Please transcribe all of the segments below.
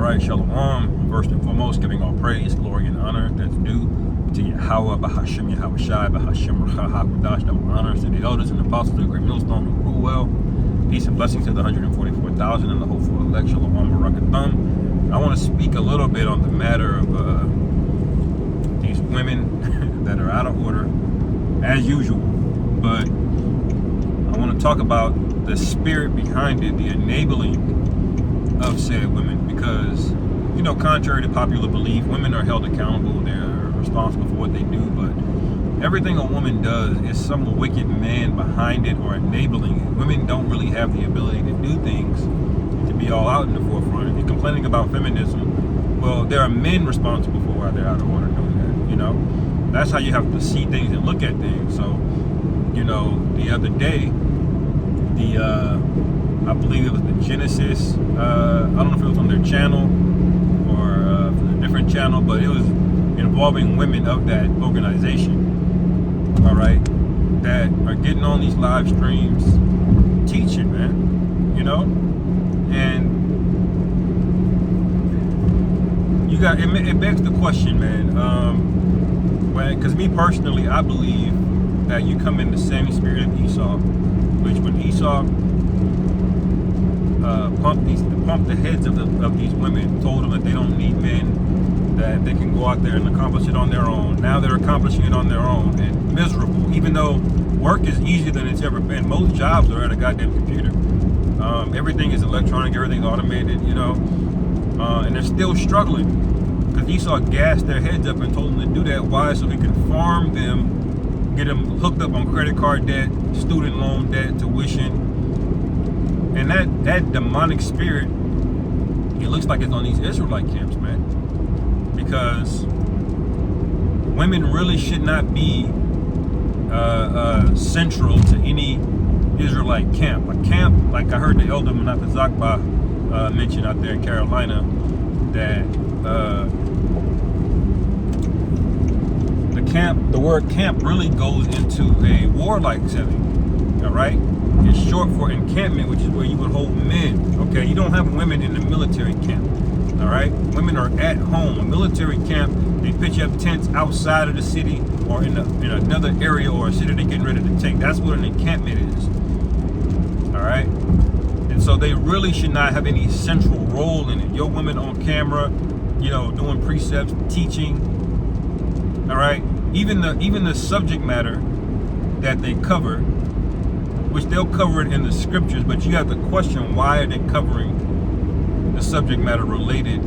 right, shalom. First and foremost, giving all praise, glory, and honor that's due to Yahweh, Bahashem, Yahweh Shai, Bahashem, Racha, double honors to the elders and apostles of the great millstone who rule well. Peace and blessings to the 144,000 and the hopeful elect, shalom, barakathum. I want to speak a little bit on the matter of these women that are out of order, as usual. But I want to talk about the spirit behind it, the enabling of said women, because, you know, contrary to popular belief, women are held accountable. They're responsible for what they do, but everything a woman does is some wicked man behind it or enabling it. Women don't really have the ability to do things, to be all out in the forefront. If you're complaining about feminism, well, there are men responsible for why they're out of order doing that, you know? That's how you have to see things and look at things. So, you know, the other day, I believe it was the Genesis, I don't know if it was on their channel or a different channel, but it was involving women of that organization, all right, that are getting on these live streams teaching, man, you know, and you got, it begs the question, man, because me personally, I believe that you come in the same spirit of Esau, which when Esau pumped the heads of these women, told them that they don't need men, that they can go out there and accomplish it on their own. Now they're accomplishing it on their own and miserable, even though work is easier than it's ever been. Most jobs are at a goddamn computer. Everything is electronic, everything's automated, you know, and they're still struggling because Esau gassed their heads up and told them to do that. Why? So he can farm them, get them hooked up on credit card debt, student loan debt, tuition. And that demonic spirit, it looks like it's on these Israelite camps, man. Because women really should not be central to any Israelite camp. A camp, like I heard the elder Menachem Zakba mention out there in Carolina, that the word camp really goes into a warlike setting, all right? It's short for encampment, which is where you would hold men, okay? You don't have women in the military camp, all right? Women are at home. A military camp, they pitch up tents outside of the city or in another area or a city they're getting ready to take. That's what an encampment is, all right? And so they really should not have any central role in it. Your women on camera, you know, doing precepts, teaching, all right? Even the subject matter that they cover, which they'll cover it in the scriptures, but you have to question, why are they covering the subject matter related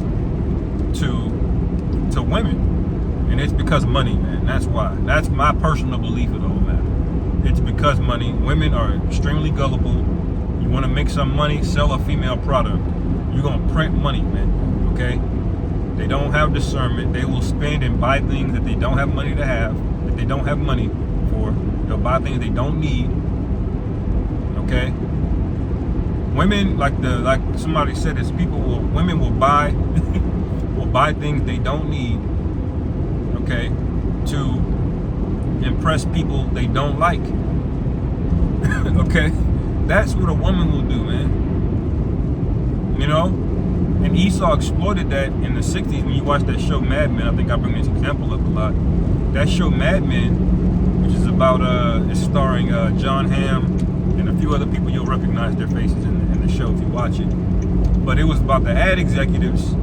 to women? And it's because money, man. That's why. That's my personal belief of the whole matter. It's because money. Women are extremely gullible. You want to make some money, sell a female product, you're going to print money, man, okay? They don't have discernment. They will spend and buy things that they don't have money to have, that they don't have money for. They'll buy things they don't need. Okay, women, like somebody said, is women will buy things they don't need, okay, to impress people they don't like. Okay, that's what a woman will do, man. You know, and Esau exploited that in the 60s. When you watch that show Mad Men, I think I bring this example up a lot. That show Mad Men, which is about it's starring John Hamm and a few other people, you'll recognize their faces in the show if you watch it. But it was about the ad executives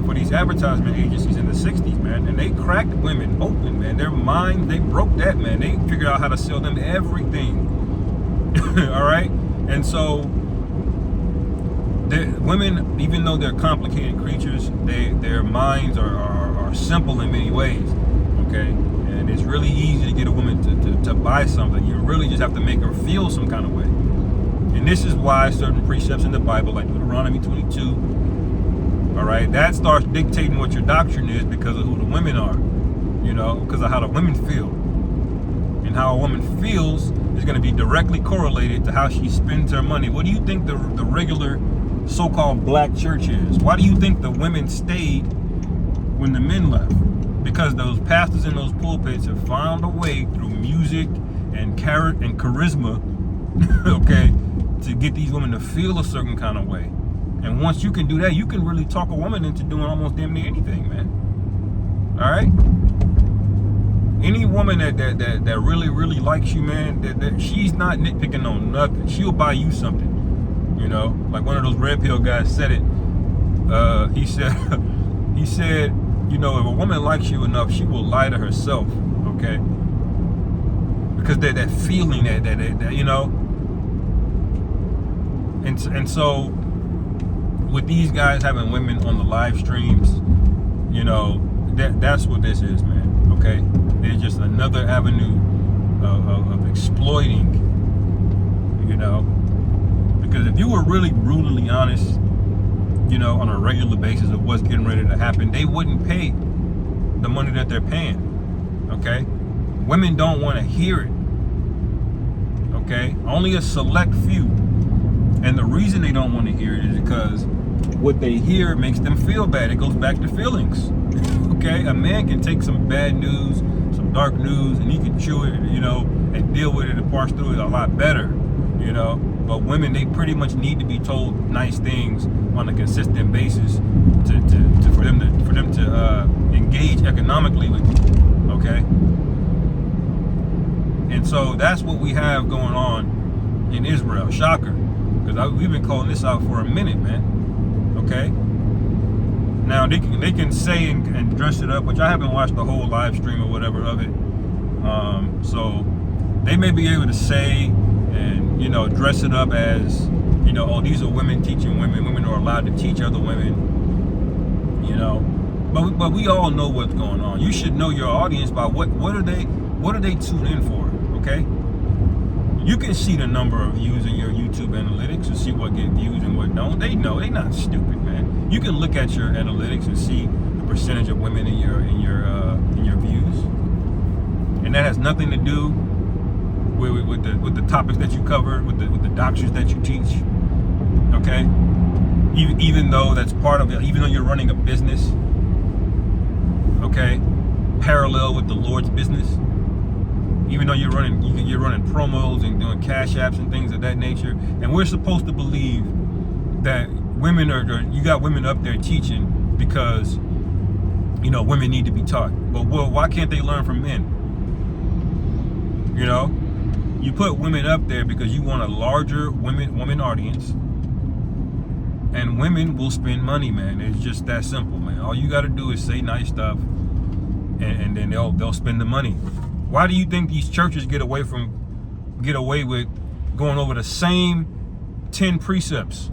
for these advertisement agencies in the 60s, man. And they cracked women open, man. Their mind, they broke that, man. They figured out how to sell them everything. All right? And so women, even though they're complicated creatures, their minds are simple in many ways, okay? And it's really easy to get a woman to buy something. You really just have to make her feel some kind of way. And this is why certain precepts in the Bible, like Deuteronomy 22, all right, that starts dictating what your doctrine is because of who the women are, you know, because of how the women feel. And how a woman feels is going to be directly correlated to how she spends her money. What do you think the regular so-called black church is? Why do you think the women stayed when the men left? Because those pastors in those pulpits have found a way through music and charisma, okay, to get these women to feel a certain kind of way. And once you can do that, you can really talk a woman into doing almost damn near anything, man. All right? Any woman that really likes you, man, that she's not nitpicking on nothing. She'll buy you something. You know, like one of those red pill guys said it. He said, you know, if a woman likes you enough, she will lie to herself, okay? Because that feeling that you know. And so with these guys having women on the live streams, you know, that's what this is, man. Okay, there's just another avenue of exploiting, you know. Because if you were really brutally honest, you know, on a regular basis of what's getting ready to happen, they wouldn't pay the money that they're paying. Okay, women don't want to hear it. Okay, only a select few. And the reason they don't want to hear it is because what they hear makes them feel bad. It goes back to feelings. Okay, a man can take some bad news, some dark news, and he can chew it, you know, and deal with it and parse through it a lot better, you know. But women, they pretty much need to be told nice things on a consistent basis for them to engage economically with you. Okay, and so that's what we have going on in Israel. Shocker. Because we've been calling this out for a minute, man. Okay. Now they can say and dress it up, which I haven't watched the whole live stream or whatever of it. So they may be able to say and, you know, dress it up as, you know, oh, these are women teaching women. Women are allowed to teach other women. You know, but we all know what's going on. You should know your audience by what are they tuned in for? Okay. You can see the number of views in your YouTube analytics and see what get views and what don't. They know, they're not stupid, man. You can look at your analytics and see the percentage of women in your views, and that has nothing to do with the topics that you cover, with the doctrines that you teach. Okay, even though that's part of it, even though you're running a business, okay, parallel with the Lord's business. Even though you're running promos and doing cash apps and things of that nature, and we're supposed to believe that women you got women up there teaching because, you know, women need to be taught. But well, why can't they learn from men? You know, you put women up there because you want a larger women audience, and women will spend money, man. It's just that simple, man. All you got to do is say nice stuff, and then they'll spend the money. Why do you think these churches get away with going over the same 10 precepts?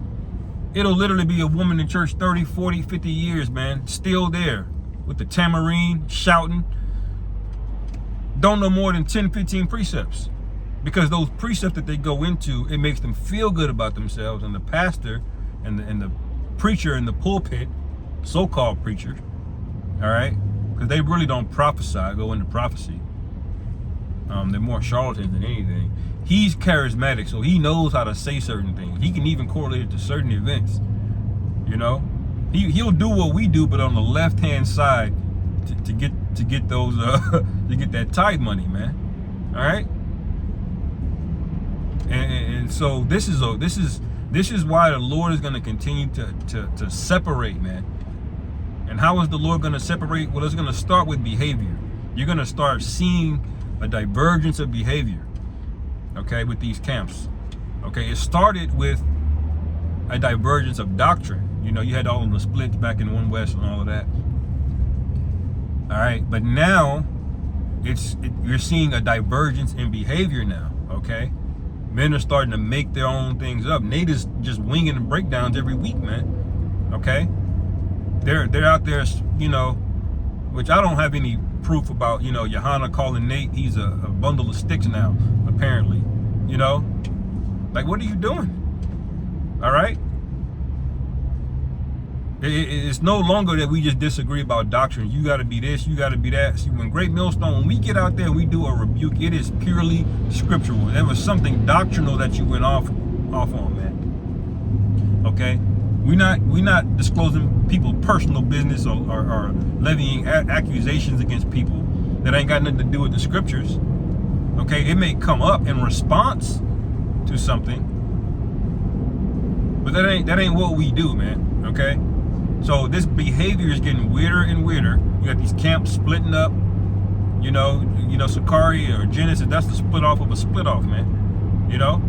It'll literally be a woman in church 30, 40, 50 years, man, still there with the tambourine, shouting. Don't know more than 10, 15 precepts. Because those precepts that they go into, it makes them feel good about themselves, and the pastor and the preacher in the pulpit, so-called preacher, all right? Because they really don't prophesy, go into prophecy. They're more charlatans than anything. He's charismatic, so he knows how to say certain things. He can even correlate it to certain events. You know, he'll do what we do, but on the left-hand side to get those to get that tithe money, man. All right. And so this is why the Lord is going to continue to separate, man. And how is the Lord going to separate? Well, it's going to start with behavior. You're going to start seeing a divergence of behavior, okay, with these camps. Okay, it started with a divergence of doctrine. You know, you had all of the splits back in One West and all of that. All right, but now you're seeing a divergence in behavior now. Okay, men are starting to make their own things up. Nate is just winging the breakdowns every week, man. Okay, they're out there, you know, which I don't have any proof about, you know, Johanna calling Nate, he's a bundle of sticks now, apparently. You know, like, what are you doing? All right, it's no longer that we just disagree about doctrine. You got to be this, you got to be that. See, when Great Millstone, when we get out there and we do a rebuke, it is purely scriptural. There was something doctrinal that you went off on, man. Okay, we're not disclosing people's personal business or levying accusations against people that ain't got nothing to do with the scriptures. Okay, it may come up in response to something, But that ain't what we do, man. Okay? So this behavior is getting weirder and weirder. You got these camps splitting up. You know, Sakari or Genesis, that's the split off of a split off, man. You know?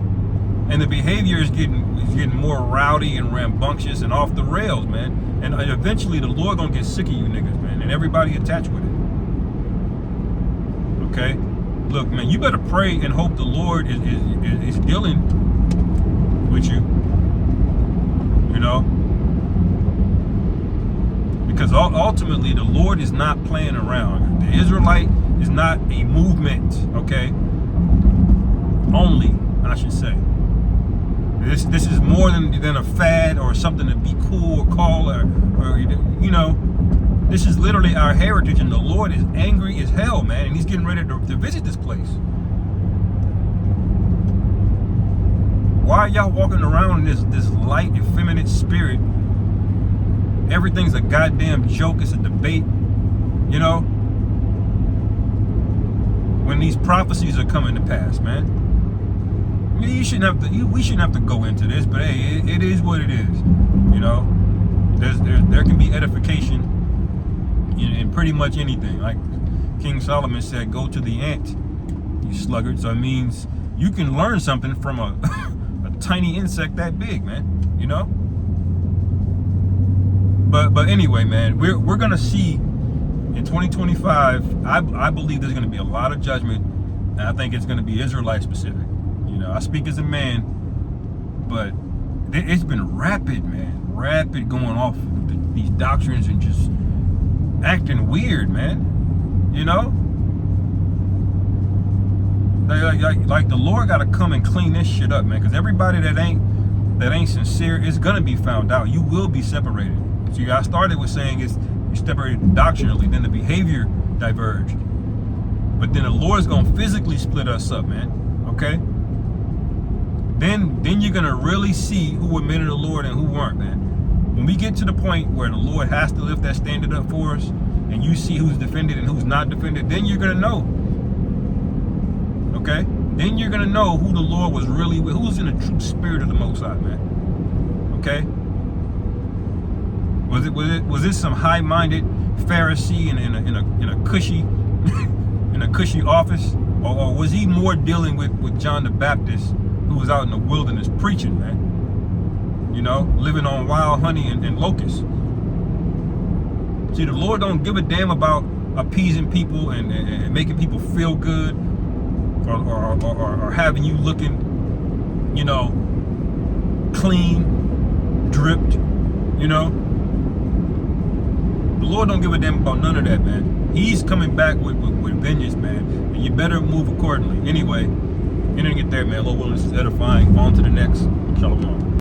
And the behavior is getting more rowdy and rambunctious and off the rails, man. And eventually the Lord gonna get sick of you niggas, man, and everybody attached with it. Okay? Look, man, you better pray and hope the Lord is dealing with you. You know? Because ultimately the Lord is not playing around. The Israelite is not a movement, okay? Only, I should say. This is more than a fad or something to be cool or call or you know. This is literally our heritage, and the Lord is angry as hell, man, and he's getting ready to visit this place. Why are y'all walking around in this light, effeminate spirit? Everything's a goddamn joke. It's a debate, you know, when these prophecies are coming to pass, man. We shouldn't have to go into this, but hey, it is what it is. You know, there can be edification in pretty much anything. Like King Solomon said, "Go to the ant, you sluggard." So it means you can learn something from a tiny insect that big, man. You know. But anyway, man, we're gonna see in 2025. I believe there's gonna be a lot of judgment, and I think it's gonna be Israelite specific. You know, I speak as a man, but it's been rapid, man. Rapid going off these doctrines and just acting weird, man. You know? Like the Lord got to come and clean this shit up, man. Because everybody that ain't sincere is going to be found out. You will be separated. See, I started with saying you separated doctrinally, then the behavior diverged. But then the Lord's going to physically split us up, man. Okay? Then you're gonna really see who admitted the Lord and who weren't, man. When we get to the point where the Lord has to lift that standard up for us, and you see who's defended and who's not defended, then you're gonna know. Okay? Then you're gonna know who the Lord was really with, who's in the true spirit of the Most High, man. Okay? Was this some high-minded Pharisee in a cushy in a cushy office, or was he more dealing with John the Baptist, who was out in the wilderness preaching, man? You know, living on wild honey and locusts. See, the Lord don't give a damn about appeasing people and making people feel good, or having you looking, you know, clean, dripped, you know. The Lord don't give a damn about none of that, man. He's coming back with vengeance, man, and you better move accordingly. Anyway, you didn't get there, man. Lord willing, this is edifying. On to the next. Shalom.